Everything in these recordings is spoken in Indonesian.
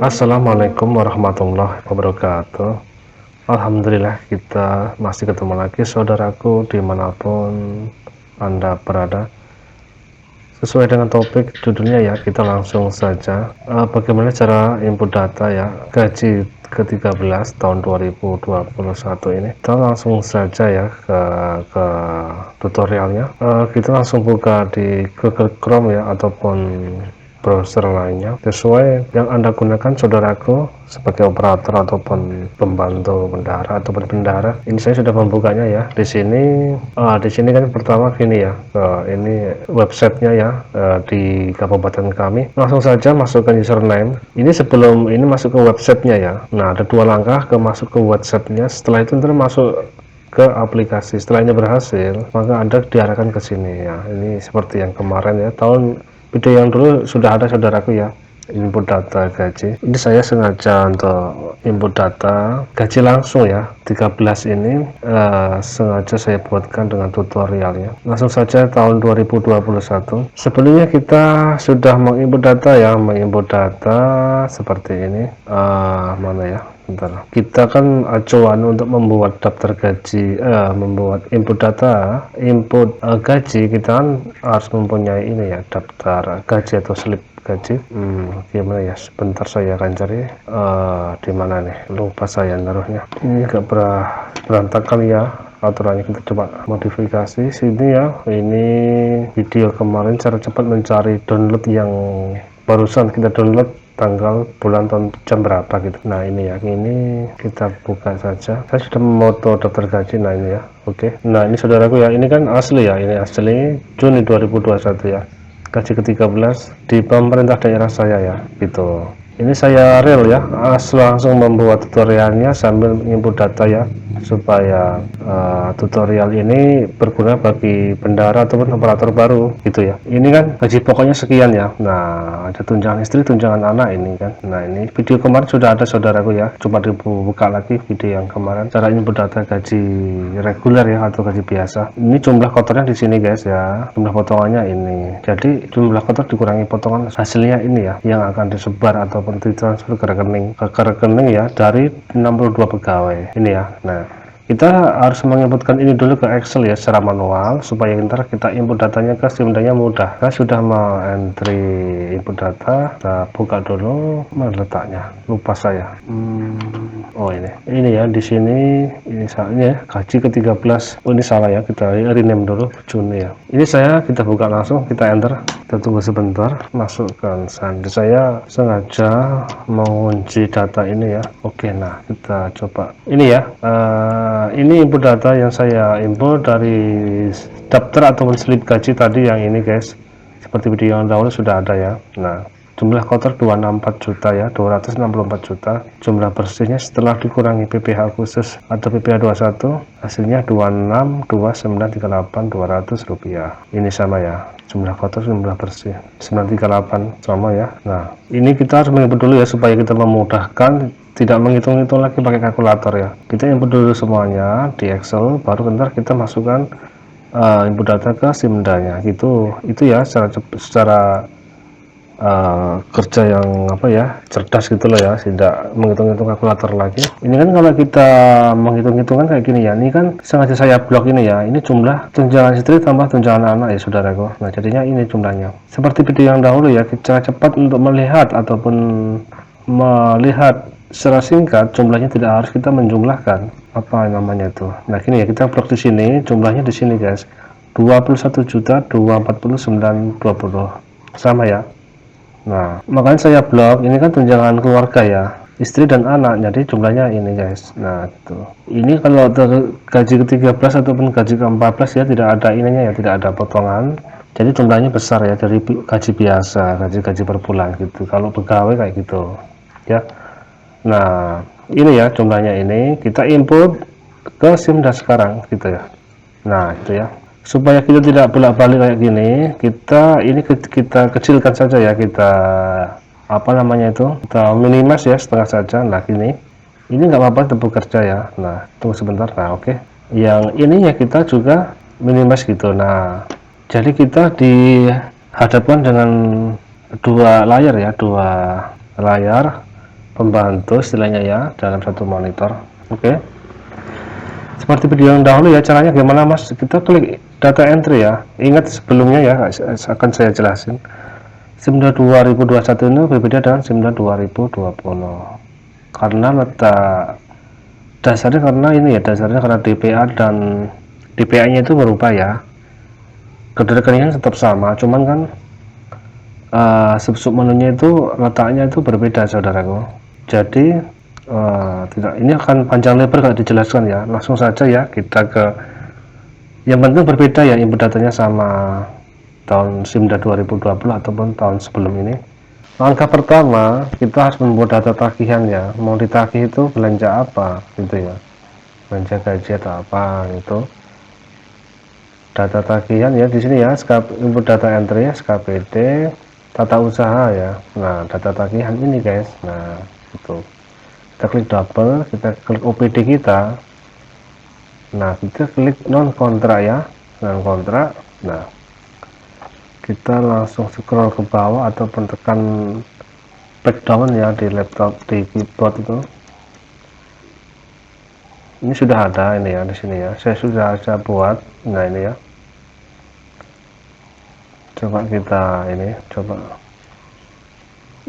Assalamualaikum warahmatullahi wabarakatuh. Alhamdulillah kita masih ketemu lagi saudaraku dimanapun Anda berada. Sesuai dengan topik judulnya ya, kita langsung saja. Bagaimana cara input data ya gaji ke-13 tahun 2021 ini. Kita langsung saja ya ke tutorialnya. Kita langsung buka di Google Chrome ya, ataupun browser lainnya sesuai yang Anda gunakan saudaraku sebagai operator ataupun pembantu bendahara ataupun bendahara. Ini saya sudah membukanya ya. Di sini kan pertama gini ya, ini websitenya ya, di kabupaten kami. Langsung saja masukkan username. Ini sebelum ini masuk ke websitenya ya. Nah, ada dua langkah ke masuk ke websitenya. Setelah itu ntar masuk ke aplikasi. Setelah ini berhasil, maka Anda diarahkan ke sini ya. Ini seperti yang kemarin ya, video yang dulu sudah ada saudaraku ya, input data gaji. Ini saya sengaja untuk input data gaji langsung ya 13 ini, sengaja saya buatkan dengan tutorialnya. Langsung saja tahun 2021. Sebelumnya kita sudah menginput data ya, menginput data seperti ini. Mana ya, bentar. Kita kan acuan untuk membuat daftar gaji, membuat input data, input gaji, kita kan harus mempunyai ini ya, daftar gaji atau slip gaji. Gimana ya, sebentar saya akan cari. Di mana nih, lupa saya naruhnya. Ini agak berantakan ya aturannya. Kita coba modifikasi sini ya. Ini video kemarin cara cepat mencari download yang barusan kita download, tanggal, bulan, tahun, jam berapa gitu. Nah ini ya, ini kita buka saja. Saya sudah memoto daftar gaji. Nah ini ya, oke. Nah ini saudaraku ya, ini kan asli ya, ini asli Juni 2021 ya, gaji ke-13 di pemerintah daerah saya ya gitu. Ini saya real ya, langsung membuat tutorialnya sambil input data ya, supaya tutorial ini berguna bagi bendahara ataupun operator baru gitu ya. Ini kan gaji pokoknya sekian ya. Nah, ada tunjangan istri, tunjangan anak ini kan. Nah, ini video kemarin sudah ada saudaraku ya. Coba dibuka lagi video yang kemarin, cara input data gaji reguler ya atau gaji biasa. Ini jumlah kotornya di sini guys ya. Jumlah potongannya ini. Jadi jumlah kotor dikurangi potongan hasilnya ini ya, yang akan disebar ataupun ditransfer ke rekening ya dari 62 pegawai ini ya. Nah, kita harus menginputkan ini dulu ke Excel ya secara manual, supaya ntar kita input datanya ke SIM-nya mudah. Kita sudah mau entry input data, kita buka dulu. Mana letaknya, lupa saya. Oh ini ya, di sini ini ya, gaji ke-13. Oh ini salah ya, kita rename dulu Juni ya. Ini kita buka langsung, kita enter. Kita tunggu sebentar, masukkan sandi. Saya sengaja mengunci data ini ya. Oke, nah kita coba ini ya. Ini input data yang saya input dari daftar ataupun slip gaji tadi yang ini guys. Seperti video yang dahulu sudah ada ya. Nah, jumlah kotor 264 juta ya, 264 juta. Jumlah bersihnya setelah dikurangi PPh khusus atau PPh 21, hasilnya 262938 rupiah. Ini sama ya, jumlah kotor, jumlah bersih 938 sama ya. Nah, ini kita harus menginput dulu ya, supaya kita memudahkan, tidak menghitung-hitung lagi pakai kalkulator ya. Kita input dulu semuanya di Excel, baru ntar kita masukkan input data ke SIM-nya gitu. Itu ya secara kerja yang apa ya, cerdas gitu loh ya, tidak menghitung-hitung kalkulator lagi. Ini kan kalau kita menghitung-hitungan kayak gini ya, ini kan sengaja saya blok ini ya. Ini jumlah tunjangan istri tambah tunjangan anak ya saudaraku. Nah jadinya ini jumlahnya seperti video yang dahulu ya. Cara cepat untuk melihat ataupun melihat secara singkat jumlahnya, tidak harus kita menjumlahkan apa namanya itu. Nah gini ya, kita blok di sini, jumlahnya di sini guys, 21.249.20 sama ya. Nah makanya saya blok ini kan tunjangan keluarga ya, istri dan anak, jadi jumlahnya ini guys. Nah itu, ini kalau gaji ke-13 ataupun gaji ke-14 ya, tidak ada ininya ya, tidak ada potongan, jadi jumlahnya besar ya dari gaji biasa, gaji per bulan gitu, kalau pegawai kayak gitu ya. Nah ini ya jumlahnya, ini kita input ke SIM dan sekarang gitu ya. Nah itu ya, supaya kita tidak bolak-balik kayak gini, kita kecilkan saja ya, kita apa namanya itu, kita minimize ya, setengah saja. Nah ini nggak apa-apa, untuk bekerja ya. Nah tunggu sebentar. Nah oke. Yang ini ya kita juga minimize gitu. Nah jadi kita dihadapkan dengan dua layar ya, dua layar pembantu istilahnya ya dalam satu monitor. Oke. Seperti video yang dahulu ya, caranya gimana Mas? Kita klik data entry ya. Ingat sebelumnya ya, akan saya jelasin. SIM 2021 ini berbeda dengan SIM 2020 karena letak dasarnya, karena ini ya, dasarnya karena DPA dan DPA nya itu berubah ya. Kode rekeningnya tetap sama, cuman kan sub menunya itu letaknya itu berbeda saudaraku. Jadi tidak, ini akan panjang lebar kalau dijelaskan ya. Langsung saja ya kita ke yang penting berbeda ya, input datanya sama tahun SIM 2020 ataupun tahun sebelum ini. Langkah pertama kita harus membuat data tagihan ya. Mau ditagih itu belanja apa gitu ya, belanja gaji atau apa gitu. Data tagihan ya di sini ya, input data entry SKPD tata usaha ya. Nah, data tagihan ini guys. Nah, itu kita klik double, kita klik OPD kita. Nah, kita klik non kontrak ya, non kontrak. Nah, kita langsung scroll ke bawah ataupun tekan back down ya di laptop, di keyboard itu. Ini sudah ada ini ya di sini ya. Saya buat. Nah, ini ya. Coba kita ini, coba.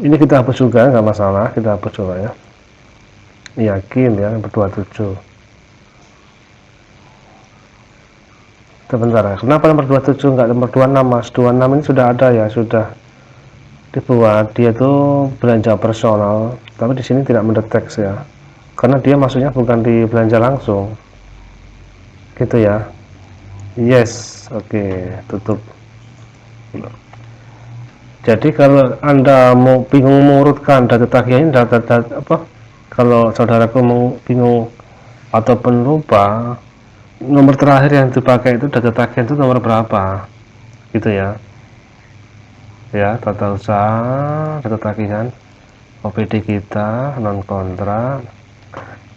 Ini kita hapus juga, nggak masalah. Kita hapus coba ya. Yakin ya, nomor 27. Sebentar ya. Kenapa nomor 27 nggak nomor 26 Mas? 26 ini sudah ada ya, sudah dibuat. Dia tuh belanja personal, tapi di sini tidak mendeteksi ya. Karena dia masuknya bukan di belanja langsung. Gitu ya. Yes, oke, tutup. Jadi kalau Anda mau bingung mengurutkan data tagihan, data apa? Kalau saudaraku mau bingung ataupun lupa, nomor terakhir yang dipakai itu data tagihan itu nomor berapa? Gitu ya. Ya, tata usaha, data tagihan, OPD kita, non kontrak.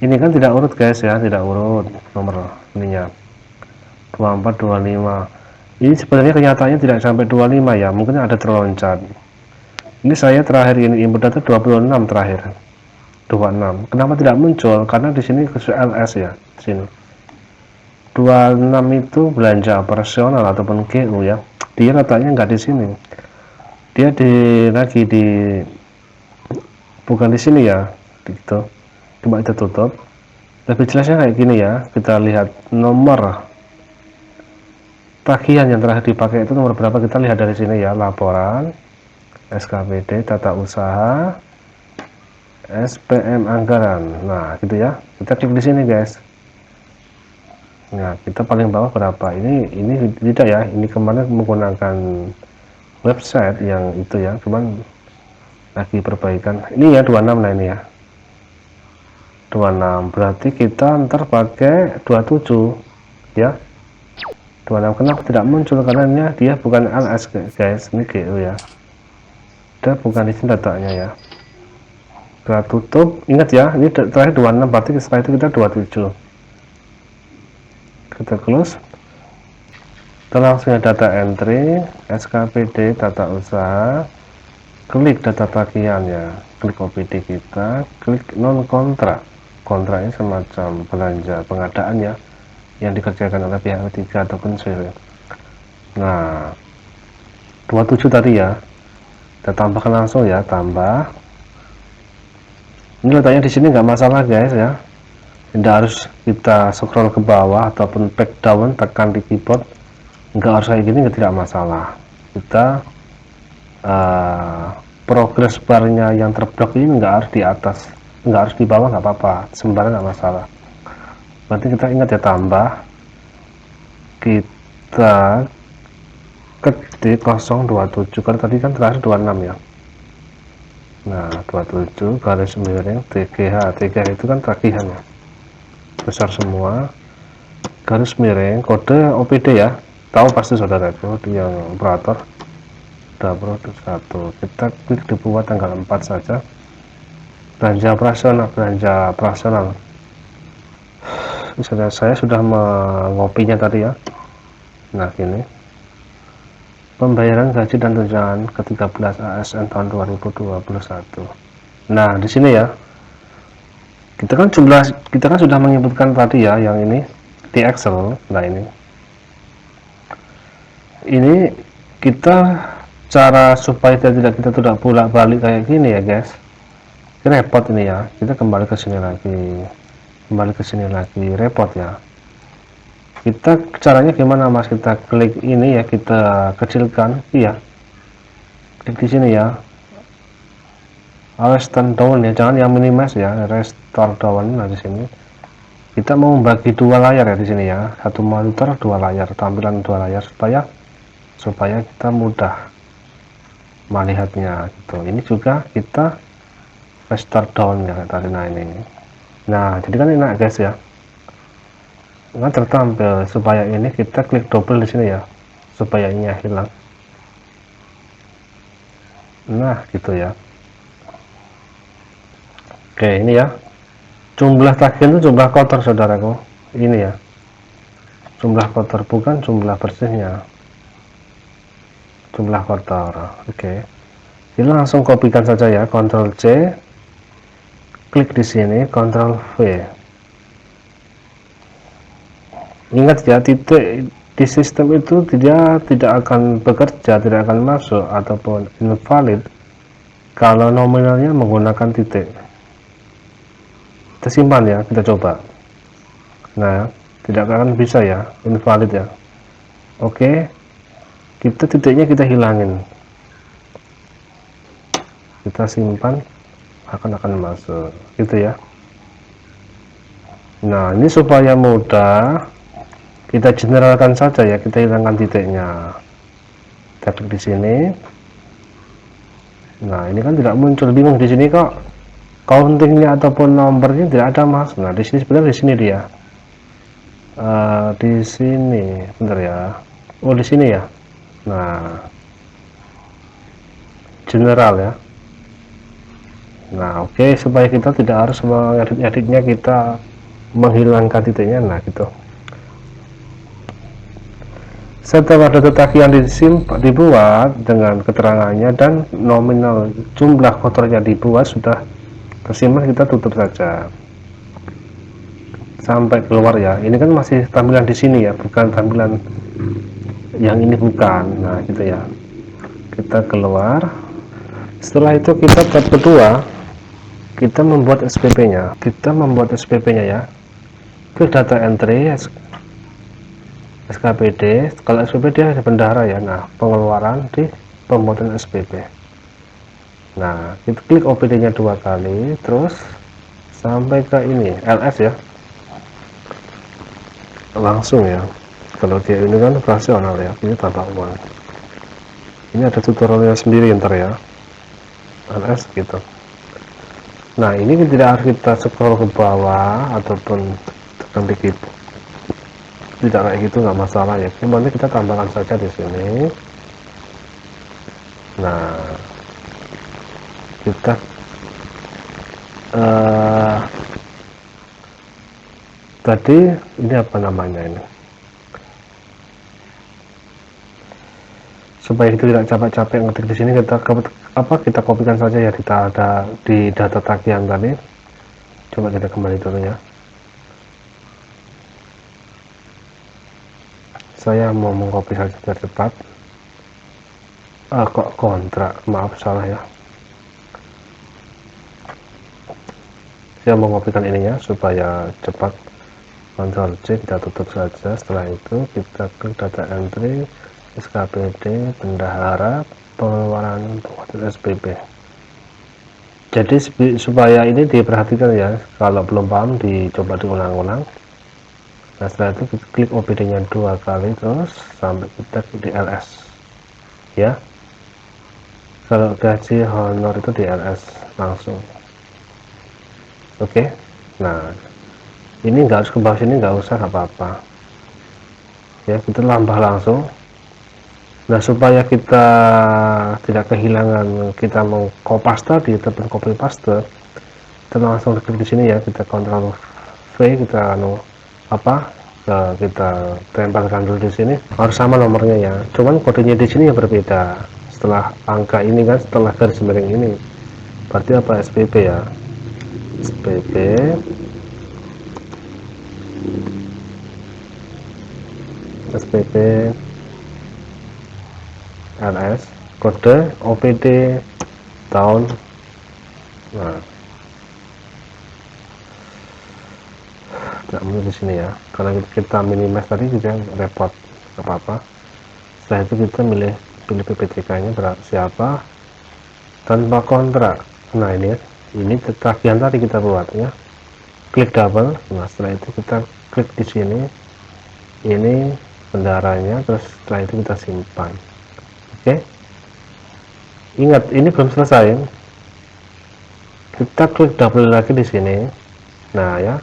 Ini kan tidak urut guys ya, tidak urut nomor ininya. 24, 25. Ini sebenarnya kenyataannya tidak sampai 25 ya, mungkin ada terloncat. Ini saya terakhir ini input data 26 terakhir. 26. Kenapa tidak muncul? Karena di sini khusus LS ya, di sini. 26 itu belanja operasional ataupun GU ya. Dia letaknya nggak di sini. Dia lagi di bukan di sini ya. Gitu. Coba kita tutup. Lebih jelasnya kayak gini ya. Kita lihat nomor tagihan yang terakhir dipakai itu nomor berapa, kita lihat dari sini ya, laporan SKPD tata usaha SPM anggaran. Nah gitu ya, kita klik di sini guys. Nah kita paling bawah berapa, ini tidak ya, ini kemarin menggunakan website yang itu ya, cuman lagi perbaikan. Ini ya 26. Nah ini ya 26, berarti kita ntar pakai 27 ya. 26 kenapa tidak muncul, karena dia bukan LS guys, ini GU ya, dia bukan di sini datanya ya. Kita tutup, ingat ya, ini terakhir 26, berarti setelah itu kita 27. Kita close. Kita langsung data entry SKPD tata usaha, klik data tagihan ya, klik OPD kita, klik non kontrak. Kontraknya semacam belanja pengadaan ya, yang dikerjakan oleh pihak ketiga ataupun sale. Nah 27 tadi ya, kita tambahkan langsung ya, tambah. Ini letaknya di sini nggak masalah guys ya, tidak harus kita scroll ke bawah ataupun back down, tekan di keyboard, nggak harus kayak gini, tidak masalah. Kita progress barnya yang terblok ini nggak harus di atas, nggak harus di bawah, nggak apa-apa, sembarang nggak masalah. Berarti kita ingat ya, tambah, kita ketik 027, karena tadi kan terakhir 26 ya. Nah 27 garis miring TGH. TGH itu kan tagihan ya, besar semua, garis miring kode OPD ya, tahu pasti saudara itu yang operator dapur 1. Kita klik dibuat tanggal 4 saja, belanja operasional. Misalnya saya sudah mengopinya tadi ya. Nah gini, pembayaran gaji dan tunjangan ke-13 ASN tahun 2021. Nah, di sini ya, kita kan sudah menyebutkan tadi ya, yang ini di Excel. Nah, ini kita cara supaya kita tidak bolak-balik kayak gini ya, guys. Ini repot ini ya. Kita kembali ke sini lagi, repot ya. Kita caranya gimana, Mas? Kita klik ini ya, kita kecilkan, iya. Klik di sini ya. Restore down ya, jangan yang minimize ya, restore down. Nah, di sini kita mau membagi dua layar ya di sini ya, satu monitor dua layar, tampilan dua layar supaya kita mudah melihatnya gitu. Ini juga kita restore down ya tadi. Nah, ini. Nah, jadi kan enak guys ya. Nah, tertampil. Supaya ini kita klik double di sini ya, supaya ini hilang. Nah, gitu ya. Oke, ini ya. Jumlah tagihan itu jumlah kotor, saudaraku. Ini ya. Jumlah kotor, bukan jumlah bersihnya. Jumlah kotor. Oke. Jadi langsung kopikan saja ya, Ctrl C. Klik di sini, Ctrl V. Ingat ya, titik di sistem itu dia tidak akan bekerja, tidak akan masuk ataupun invalid kalau nominalnya menggunakan titik. Kita simpan ya, kita coba. Nah, tidak akan bisa ya, invalid ya. Oke, titiknya kita hilangin, kita simpan, akan masuk gitu ya. Nah, ini supaya mudah, kita generalkan saja ya, kita hilangkan titiknya. Kita klik di sini. Nah, ini kan tidak muncul, bingung di sini kok countingnya ataupun nomornya tidak ada, Mas. Nah, di sini sebenarnya di sini dia. Di sini, bentar ya. Oh, di sini ya. Nah, general ya. Nah, oke, supaya kita tidak harus mengedit-editnya, kita menghilangkan titiknya. Nah, gitu. Setelah data tagihan dibuat dengan keterangannya dan nominal jumlah kotornya dibuat, sudah tersimpan, kita tutup saja sampai keluar ya. Ini kan masih tampilan di sini ya, bukan tampilan yang ini, bukan. Nah, gitu ya. Kita keluar. Setelah itu kita tab kedua, kita membuat SPP-nya. Ya. Klik data entry SKPD. Kalau SPP dia ada bendahara ya. Nah, pengeluaran di pembuatan SPP. Nah, kita klik OPD-nya 2 kali, terus sampai ke ini LS ya. Langsung ya. Kalau dia ini kan operasional ya, ini tanpa uang. Ini ada tutorialnya sendiri ntar ya. LS gitu. Nah, ini tidak harus kita scroll ke bawah ataupun tekan dikit. Tidak kayak gitu, nggak masalah ya. Nanti kita tambahkan saja di sini. Nah, kita tadi ini apa namanya ini, supaya kita tidak capek-capek ngetik di sini, kita kopikan saja ya, kita ada di data tagihan tadi. Coba kita kembali dulu ya. Saya mau mengcopy saja biar cepat. Kok kontrak, maaf salah ya. Saya mau mengopikan ininya supaya cepat. Ctrl C, kita tutup saja. Setelah itu kita klik data entry SKPD bendahara pengeluaran pembuatan SPP. Jadi supaya ini diperhatikan ya, kalau belum paham dicoba diulang-ulang. Nah, setelah itu kita klik OPD nya 2 kali, terus sampai kita di LS ya. Kalau gaji honor itu di LS langsung. Oke. Nah, ini nggak harus ke bawah sini, nggak usah, nggak apa-apa ya, kita tambah langsung. Nah, supaya kita tidak kehilangan, kita mau copy paste di tempat copy paste, kita langsung klik di sini ya, kita Ctrl V, kita kita tempelkan dulu di sini. Harus sama nomornya ya, cuman kodenya di sini yang berbeda. Setelah angka ini kan, setelah garis miring ini berarti apa? SPP ya, SPP SPP LS, kode OPD tahun. Nah, nggak mungkin di sini ya, karena kita minimize tadi juga repot, nggak apa-apa. Setelah itu kita pilih PPTK nya siapa tanpa kontrak. Nah ini tagihan tadi kita buat ya, klik double. Nah setelah itu kita klik di sini, ini bendaranya, terus setelah itu kita simpan. Oke, ingat ini belum selesai, kita klik double lagi di sini. Nah ya,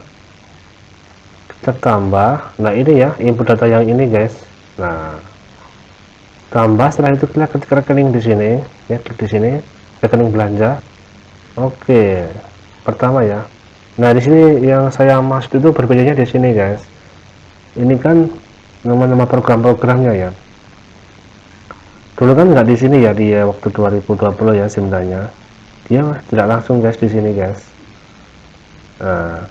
kita tambah. Nah ini ya input data yang ini guys. Nah tambah, setelah itu kita ketik rekening di sini ya, klik di sini rekening belanja. Oke, pertama ya. Nah di sini yang saya maksud itu berbedanya di sini guys. Ini kan nama-nama program-programnya ya. Dulu kan nggak di sini ya, dia waktu 2020 ya simdanya. Dia tidak langsung guys di sini guys. Nah,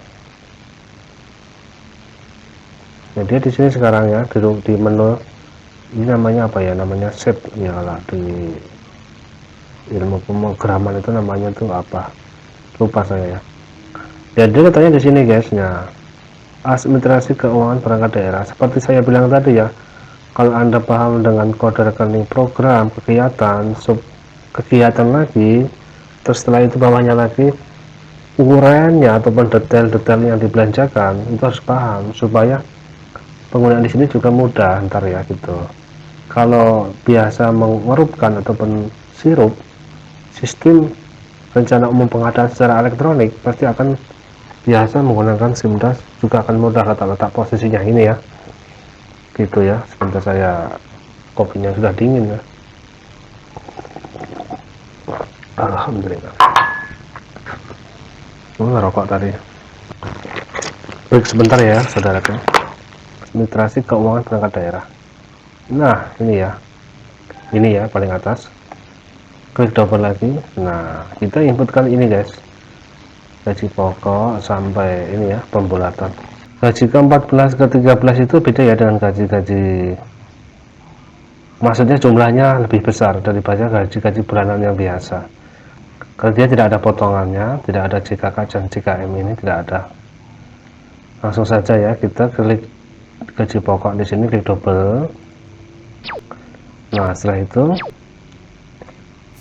dia di sini sekarang ya, di menu ini namanya apa ya? Namanya set ya lah, di ilmu pemrograman itu namanya tuh apa? Lupa saya ya. Jadi katanya di sini guys. Nah, administrasi keuangan perangkat daerah, seperti saya bilang tadi ya, kalau Anda paham dengan kode rekening, program, kegiatan, sub kegiatan lagi, terus setelah itu bawahnya lagi uraiannya ataupun detail-detail yang dibelanjakan, itu harus paham supaya penggunaan di sini juga mudah ntar ya gitu. Kalau biasa mengerupkan ataupun sirup sistem rencana umum pengadaan secara elektronik, pasti akan biasa menggunakan SIMDAS juga akan mudah. Kata letak posisinya ini ya gitu ya. Sebentar, saya kopinya sudah dingin ya, alhamdulillah. Ngerokok tadi. Break sebentar ya saudaraku. Administrasi keuangan perangkat daerah. Nah ini ya paling atas, klik double lagi. Nah kita inputkan ini guys, gaji pokok sampai ini ya pembulatan. Gaji ke-14 ke-13 itu beda ya dengan gaji-gaji, maksudnya jumlahnya lebih besar daripada gaji-gaji bulanan yang biasa, karena dia tidak ada potongannya, tidak ada JKK dan JKM, ini tidak ada. Langsung saja ya, kita klik gaji pokok di sini, klik double. Nah setelah itu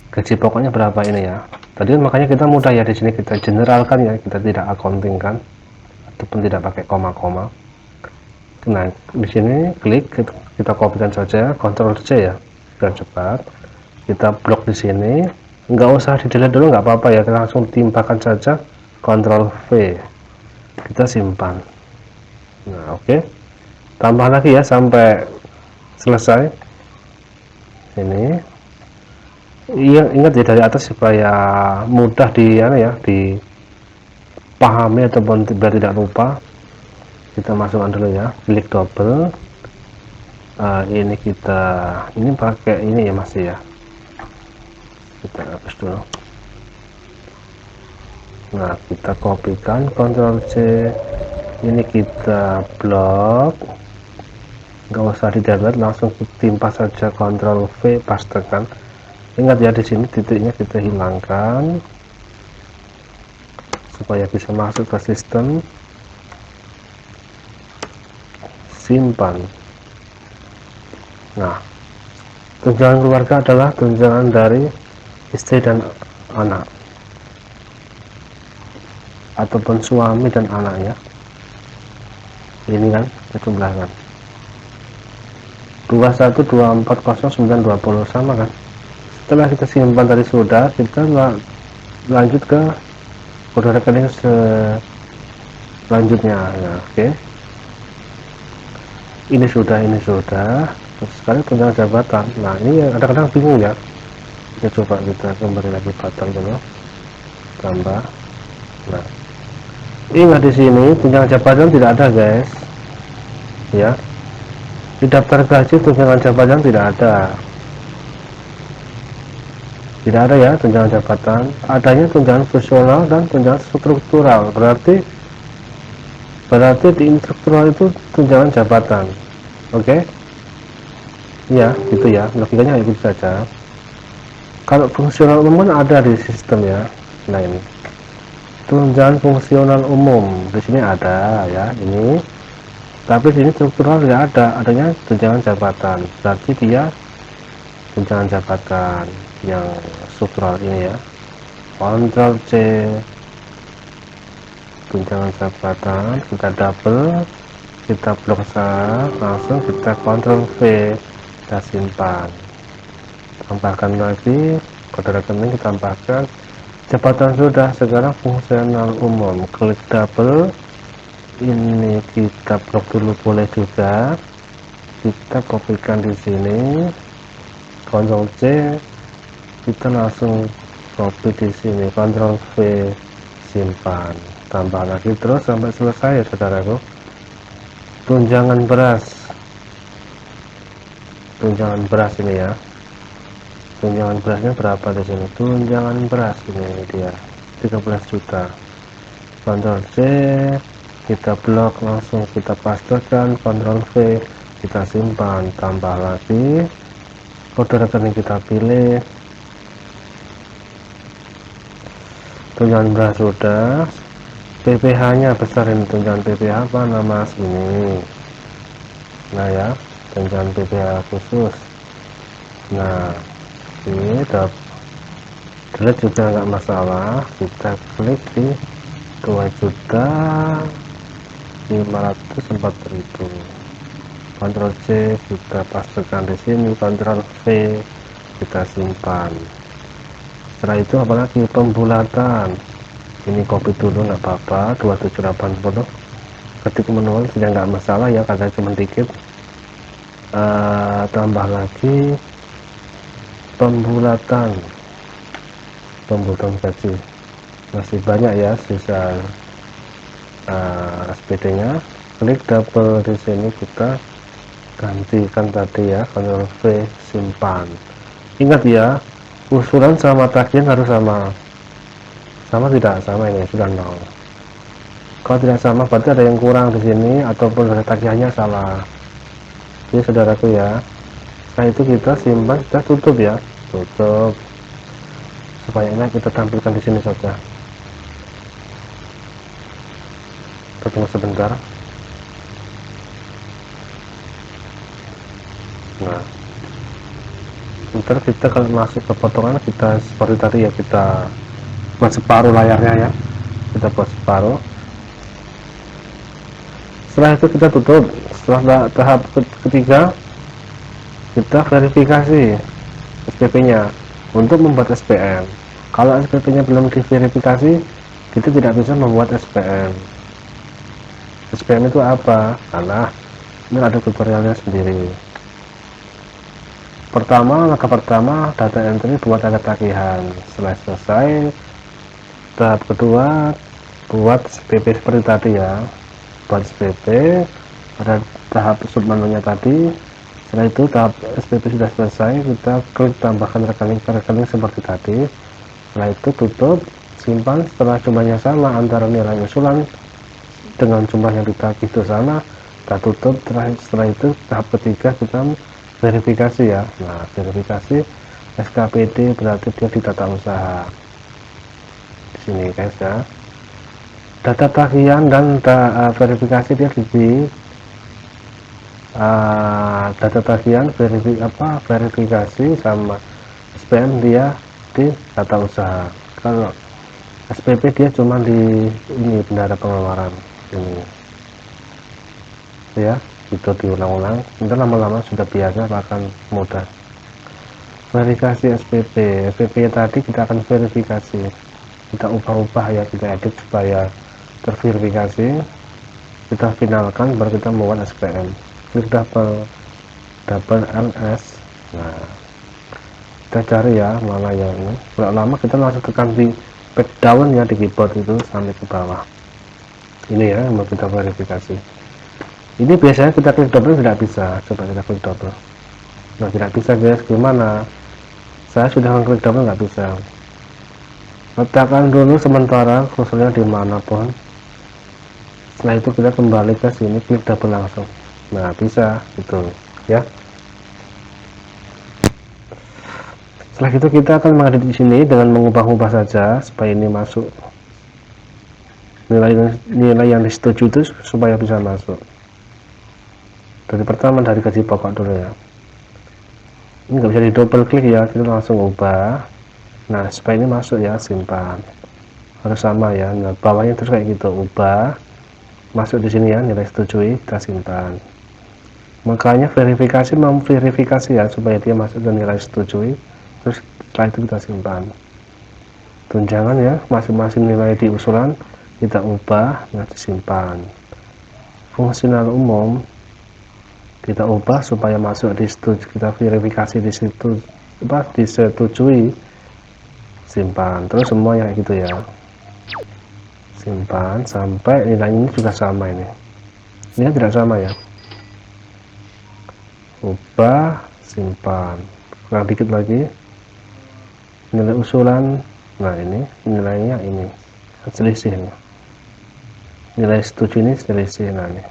gaji pokoknya berapa ini ya, tadi makanya kita mudah ya, di sini kita generalkan ya, kita tidak accounting kan ataupun tidak pakai koma-koma. Nah di sini klik, kita kopikan saja, Ctrl C ya biar cepat. Kita blok di sini, nggak usah di delete dulu, nggak apa-apa ya, kita langsung timpakan saja, Ctrl V, kita simpan. Nah oke, tambah lagi ya sampai selesai. Ini iya, ingat ya dari atas supaya mudah dipahami ataupun biar tidak lupa. Kita masukkan dulu ya, klik double. Ini pakai ini ya masih ya, kita hapus dulu. Nah kita kopikan, Ctrl C, ini kita blok, nggak usah di delete, langsung timpa saja, Ctrl V, pastekan. Ingat ya di sini titiknya kita hilangkan supaya bisa masuk ke sistem. Simpan. Nah tunjangan keluarga adalah tunjangan dari istri dan anak ataupun suami dan anaknya. Ini kan kejumlahan 21240920 sama kan. Setelah kita simpan tadi sudah, kita lanjut ke kode rekening selanjutnya ya. Oke, ini sudah. Terus sekarang tunjangan jabatan. Nah ini kadang-kadang bingung ya, kita coba kita kembali lagi button dulu, tambah. Nah ingat di sini tunjangan jabatan tidak ada guys ya, di daftar gaji tunjangan jabatan tidak ada. Tidak ada ya tunjangan jabatan, adanya tunjangan fungsional dan tunjangan struktural. Berarti di struktural itu tunjangan jabatan. Oke, iya gitu ya, logikanya kayak gitu saja. Kalau fungsional umum ada di sistem ya. Nah ini tunjangan fungsional umum di sini ada ya ini, tapi di sini struktural tidak ada, adanya tunjangan jabatan. Berarti dia tunjangan jabatan yang struktural ini ya. Ctrl C, tunjangan jabatan, kita double, kita blok saja, langsung kita Ctrl V, kita simpan, tambahkan lagi kode rekening, kita tambahkan jabatan sudah. Sekarang fungsional umum, klik double, ini kita blok dulu boleh juga, kita kopikan di sini, Ctrl C, kita langsung copy di sini, Ctrl V, simpan, tambah lagi terus sampai selesai ya saudaraku. Tunjangan beras ini ya, tunjangan berasnya berapa di sini, tunjangan beras ini dia 13 juta. Ctrl C, kita blok, langsung kita pastekan, Ctrl V, kita simpan, tambah lagi kode rekening, kita pilih tunjangan beras sudah. PPh nya besar ini, tunjangan PPh apa nama sini, nah ya tunjangan PPh khusus. Nah ini delete juga nggak masalah, kita klik di 2.504.000, Ctrl C, kita pastekan di sini, Ctrl V, kita simpan. Setelah itu apalagi pembulatan, ini copy dulu nggak apa-apa, 2780, ketik manual sudah nggak masalah ya karena cuma dikit. Tambah lagi pembulatan gaji, masih banyak ya sisa SPD nya, klik double di sini, kita gantikan tadi ya, Ctrl V, simpan. Ingat ya, usulan sama tagihan harus sama tidak sama, ini sudah 0. Kalau tidak sama berarti ada yang kurang di sini ataupun dari tagihannya salah. Jadi saudaraku ya, nah itu kita simpan, kita tutup ya, tutup supaya enak, kita tampilkan di sini saja. Tunggu sebentar. Nah ntar kita kalau masuk ke potongan, kita seperti tadi ya, kita buat separuh layarnya ya, kita buat separuh. Setelah itu kita tutup. Setelah tahap ketiga, kita verifikasi SPP nya untuk membuat SPM. Kalau SPP nya belum diverifikasi, kita tidak bisa membuat SPM. SPM itu apa? Karena ini ada tutorialnya sendiri. Langkah pertama data entry buat data tagihan. Setelah selesai, tahap kedua buat SPP seperti tadi ya, buat SPP pada tahap submenunya tadi. Setelah itu tahap SPP sudah selesai, kita klik tambahkan rekening ke rekening seperti tadi. Setelah itu tutup, simpan. Setelah jumlahnya sama antara nilai usulan dengan jumlah yang ditagih itu sama, kita tutup. Setelah itu tahap ketiga kita verifikasi ya. Nah verifikasi SKPD berarti dia di tata usaha di sini guys ya. Data tagihan dan verifikasi dia di data tagihan, verifikasi sama SPM dia di tata usaha. Kalau SPP dia cuma di ini bendara pengeluaran ini ya, itu diulang-ulang, nanti lama-lama sudah biasa, akan mudah. Verifikasi SPP tadi kita akan verifikasi, kita ubah-ubah ya, kita edit supaya terverifikasi, kita finalkan, baru kita membuat SPM. Klik double ls. Nah kita cari ya mana yang ini. Kalau lama kita langsung tekan di back down ya di keyboard itu sampai ke bawah. Ini ya yang mau kita verifikasi. Ini biasanya kita klik double tidak bisa, coba kita klik double. Nah tidak bisa guys, gimana? Saya sudah mengklik double nggak bisa. Letakkan dulu sementara kursornya dimanapun. Setelah itu kita kembali ke sini, klik double langsung. Nah, bisa gitu ya. Setelah itu kita akan mengedit di sini dengan mengubah-ubah saja supaya ini masuk. Nilai yang disetujui itu supaya bisa masuk. Dari pertama dari gaji pokok dulu ya. Ini nggak bisa di double klik ya, kita langsung ubah. Nah, supaya ini masuk ya, simpan. Harus sama ya. Nah, bawahnya terus kayak gitu, ubah. Masuk di sini ya, nilai setujui, kita simpan. Makanya verifikasi memverifikasi ya supaya dia masuk ke nilai setujui. Terus setelah itu kita simpan. Tunjangan ya, masing-masing nilai di usulan kita ubah, nah disimpan. Fungsional umum kita ubah supaya masuk di setujui, kita verifikasi di situ disetujui, simpan. Terus semuanya kayak gitu ya, simpan sampai nilai ini juga sama. Ini kan tidak sama ya, ubah, simpan. Kurang dikit lagi nilai usulan. Nah, ini nilainya ini selisih ini. Nilai setuju ini selisih. Nah, ini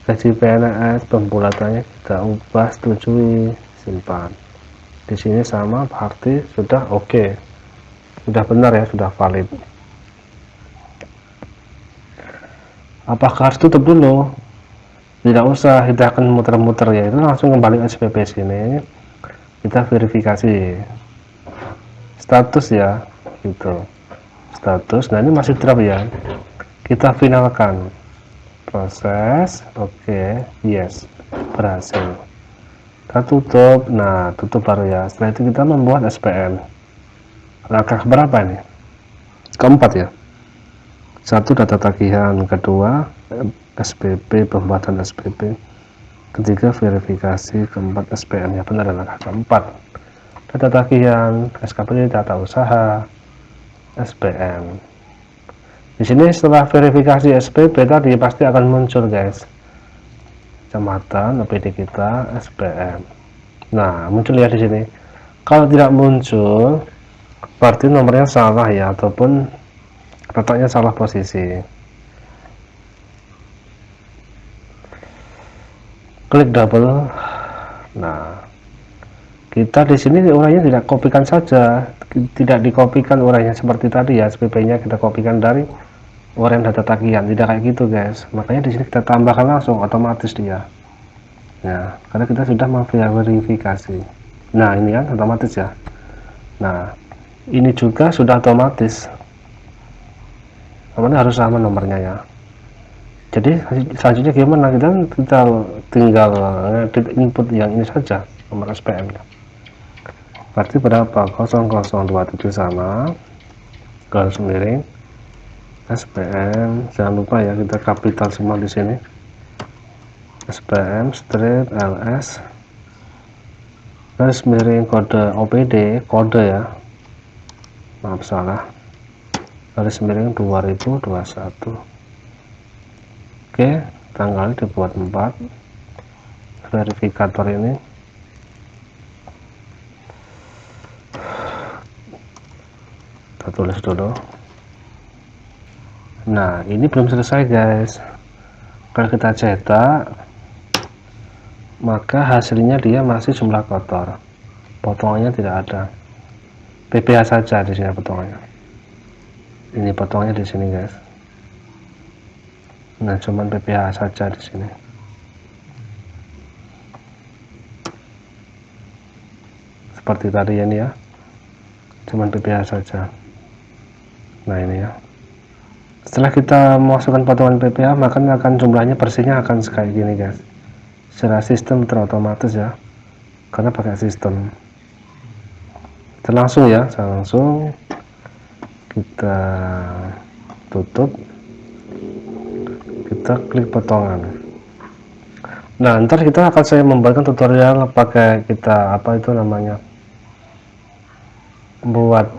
gaji PNS pembulatannya kita ubah, setujui, simpan. Di sini sama, berarti sudah oke. Sudah benar ya, sudah valid. Apakah harus tutup dulu? Tidak usah, kita akan muter-muter ya. Itu langsung kembali ke SPP sini. Kita verifikasi status ya, gitu. Status. Nah, ini masih draft ya. Kita finalkan. Proses, oke, yes, berhasil. Kita tutup. Nah, tutup baru ya. Setelah itu kita membuat SPM. Langkah berapa ini? Keempat ya. Satu, data tagihan. Kedua, SPP, pembuatan SPP. Ketiga, verifikasi. Keempat, SPM. Ya benar, langkah keempat. Data tagihan, SKPD, data usaha, SPM. Di sini setelah verifikasi SPP tadi pasti akan muncul guys, kecamatan, OPD kita, SPM. Nah, muncul ya di sini. Kalau tidak muncul, berarti nomornya salah ya, ataupun letaknya salah posisi. Klik double. Nah, kita di sini urainya tidak kopikan saja, tidak dikopikan urainya seperti tadi ya, SPP-nya kita kopikan dari uraian data tagihan, tidak kayak gitu guys. Makanya di sini kita tambahkan langsung otomatis dia. Nah, karena kita sudah memverifikasi. Nah, ini kan otomatis ya. Nah, ini juga sudah otomatis. Namanya harus sama nomornya ya. Jadi selanjutnya gimana? Kita tinggal input yang ini saja, nomor SPM nya. Berarti berapa? 0027 sama garis miring SPM. Jangan lupa ya, kita kapital semua di sini. SPM strip LS garis miring kode OPD, kode ya, maaf salah, garis miring 2021. Oke, tanggal dibuat 4. Verifikator ini kita tulis dulu. Nah, ini belum selesai guys. Kalau kita cetak, maka hasilnya dia masih jumlah kotor, potongannya tidak ada. PPH saja di sini potongannya. Ini potongannya di sini guys. Nah, cuman PPH saja di sini. Seperti tadi ini ya, cuman PPH saja. Nah, ini ya. Setelah kita masukkan potongan PPH, maka akan jumlahnya persisnya akan kayak gini guys. Secara sistem terotomatis ya, karena pakai sistem. Kita langsung ya, langsung kita tutup, kita klik potongan. Nah, ntar saya membuatkan tutorial pakai kita apa itu namanya, buat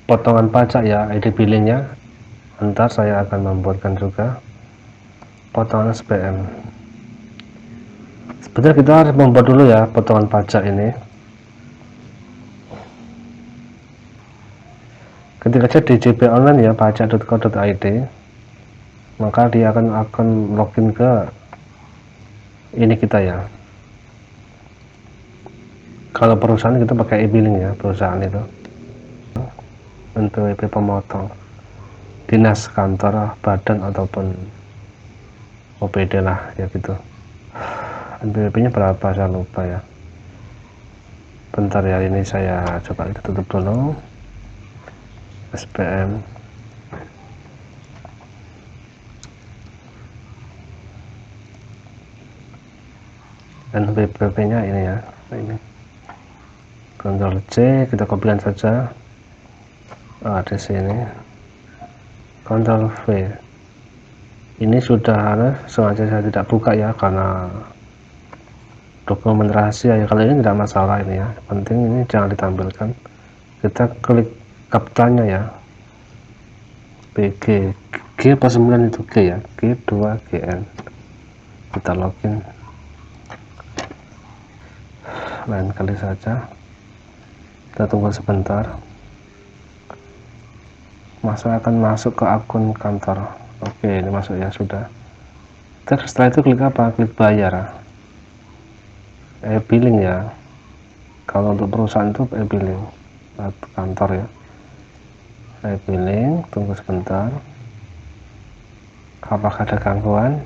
potongan pajak ya, ID billingnya. Ntar saya akan membuatkan juga potongan SPM. Sebenarnya kita harus membuat dulu ya potongan pajak ini. Ketika cek di JP online ya, pajak.co.id, maka dia akan login ke ini kita ya. Kalau perusahaan kita pakai e-billing ya, perusahaan itu untuk IP pemotong dinas, kantor, badan ataupun OPD lah ya gitu. NPWP nya berapa saya lupa ya, bentar ya, ini saya coba kita tutup dulu. SPM NPWP nya ini ya, ini Ctrl C, kita kopikan saja di sini, Ctrl V. Ini sudah sengaja saya tidak buka ya karena dokumen rahasia ya. Kalau ini tidak masalah ini ya, penting ini jangan ditampilkan. Kita klik kaptanya ya, PG G apa 9 itu G ya, G2GN. Kita login lain kali saja, kita tunggu sebentar. Masa akan masuk ke akun kantor. Oke, ini masuk ya, sudah. Terus setelah itu klik apa? Klik bayar, e-billing ya. Kalau untuk perusahaan itu e-billing, kantor ya, e-billing. Tunggu sebentar, apakah ada gangguan?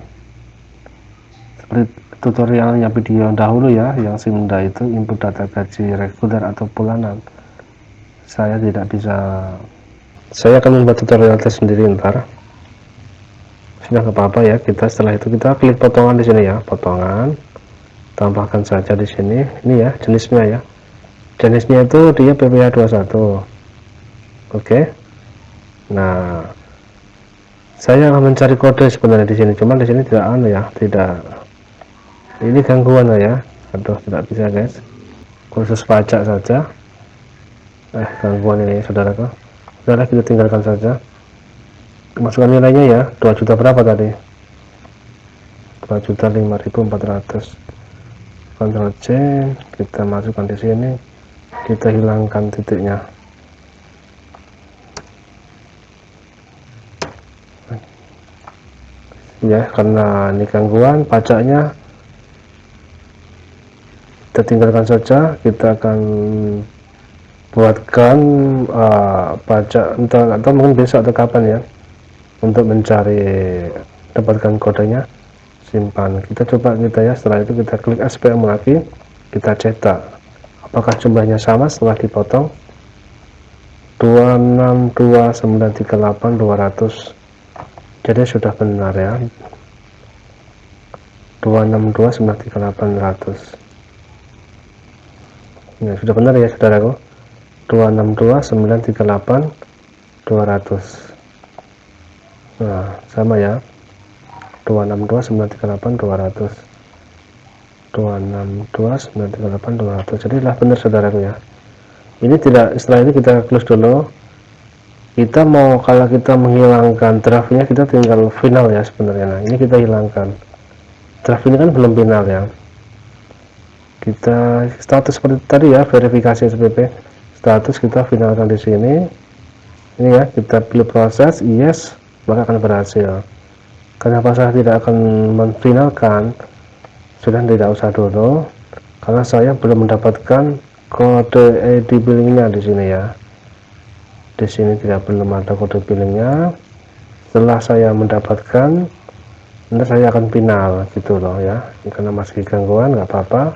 Seperti tutorialnya video dahulu ya, yang Simda itu input data gaji reguler atau bulanan. Saya tidak bisa, saya akan membuat tutorial tersendiri ntar. Sudah nggak apa-apa ya. Kita setelah itu kita klik potongan di sini ya, potongan, tambahkan saja di sini. Ini ya jenisnya ya, jenisnya itu dia PPh 21. Oke. Nah, saya akan mencari kode sebenarnya di sini, cuman di sini tidak ya, tidak, ini gangguan ya. Aduh, tidak bisa guys, khusus pajak saja. Gangguan ini saudaraku. Saudara, kita tinggalkan saja. Masukkan nilainya ya, 2 juta berapa tadi? 2.005.400. Ctrl C, kita masukkan di sini, kita hilangkan titiknya. Ya, karena ini gangguan pajaknya, kita tinggalkan saja. Kita akan buatkan pajak entah atau mungkin besok atau kapan ya, untuk mencari dapatkan kodenya. Simpan, kita coba kita ya. Setelah itu kita klik SPM lagi, kita cetak apakah jumlahnya sama setelah dipotong. 262.938.200, jadi sudah benar ya, 262.938.200 ya, sudah benar ya saudaraku, 262.938.200. Nah, sama ya, 262.938.200, 262.938.200. Jadilah benar saudaraku ya. Ini tidak, setelah ini kita close dulu. Kita mau, kalau kita menghilangkan draftnya, kita tinggal final ya sebenarnya. Nah, ini kita hilangkan draft ini kan belum final ya. Kita status seperti tadi ya, verifikasi SPP, status kita finalkan di sini. Ini ya, kita pilih proses yes, maka akan berhasil. Kenapa saya tidak akan memfinalkan? Sudah tidak usah dulu, karena saya belum mendapatkan kode ID billingnya di sini ya. Di sini belum ada kode billingnya. Setelah saya mendapatkan, nanti saya akan final gitu loh ya. Karena masih gangguan, nggak apa-apa.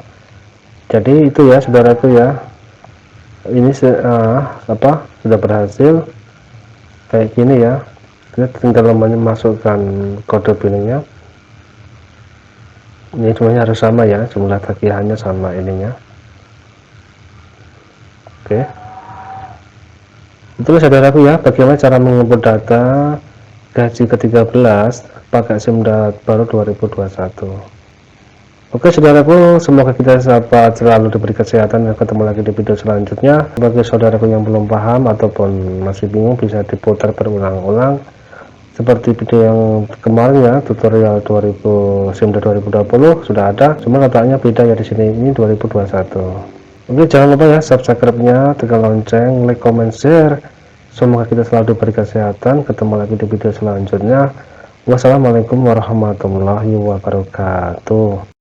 Jadi itu ya saudaraku ya. Ini sudah berhasil kayak gini ya. Kita tinggal memasukkan kode billingnya. Ini semuanya harus sama ya, jumlah tagihannya sama ininya. Oke, itulah saudaraku ya, bagaimana cara menginput data gaji ke-13 pakai Simda baru 2021. Oke saudaraku, semoga kita dapat selalu diberi kesehatan, dan ketemu lagi di video selanjutnya. Bagi saudaraku yang belum paham ataupun masih bingung, bisa diputar berulang-ulang seperti video yang kemarin ya, tutorial 2000 SIMD 2020 sudah ada, cuma letaknya beda ya di sini, ini 2021. Oke, jangan lupa ya subscribe-nya, tekan lonceng, like, comment, share. Semoga kita selalu diberi kesehatan. Ketemu lagi di video selanjutnya. Wassalamualaikum warahmatullahi wabarakatuh.